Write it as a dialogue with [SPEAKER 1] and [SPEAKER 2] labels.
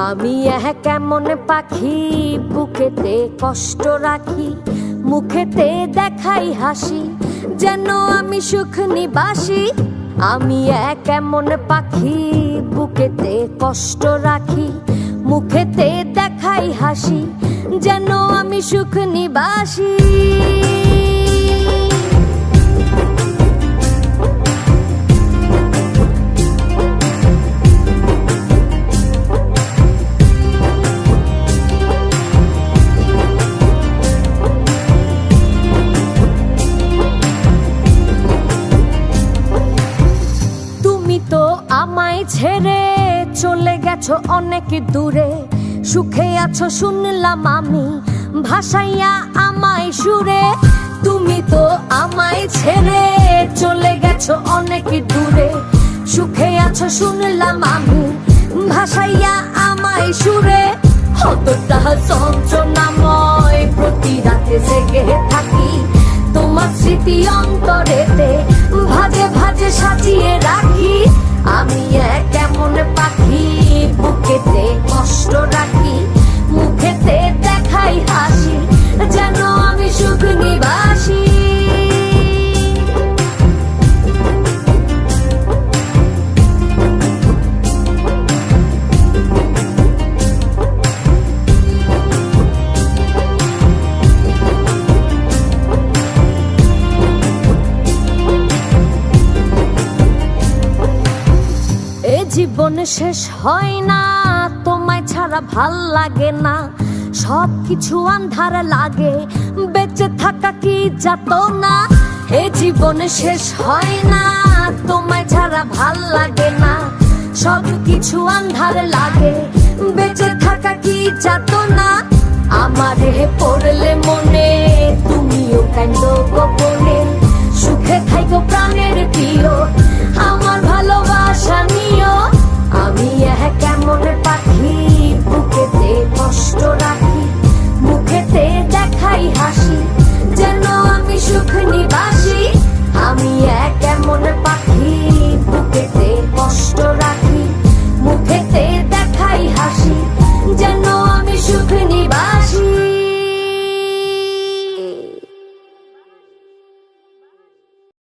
[SPEAKER 1] আমি কেমন পাখি, বুকেতে কষ্ট রাখি, মুখেতে দেখাই হাসি, যেন আমি সুখ নিবাসী। আমি কেমন পাখি, বুকেতে কষ্ট রাখি, মুখেতে দেখাই হাসি, যেন আমি সুখ নিবাসী। আমায় ছেড়ে চলে গেছো অনেক দূরে, সুখে আছো শুনলাম আমি, ভাসাইয়া আমায় সুরে। তুমি তো আমায় ছেড়ে চলে গেছো অনেক দূরে, সুখে আছো শুনলাম আমি, ভাসাইয়া আমায় সুরে। কতটা যন্ত্রণাময় প্রতি রাতে জেগে থাকি, তোমার স্মৃতি অন্তরেতে ভাজে ভাজে সাজিয়ে রাখি। আমি কেমন পাখি, বুকেতে কষ্ট রাখি, মুখেতে দেখাই হাসি, যেন আমি সুখ নিবাসী। জীবন শেষ হয় না, তোমায় ছাড়া ভাল লাগে না, সবকিছু আন্ধার লাগে, বেঁচে থাকা কি যাতনা। এ জীবন শেষ হয় না, তোমায় ছাড়া ভাল লাগে না, সবকিছু আন্ধার লাগে, বেঁচে থাকা কি যাতনা।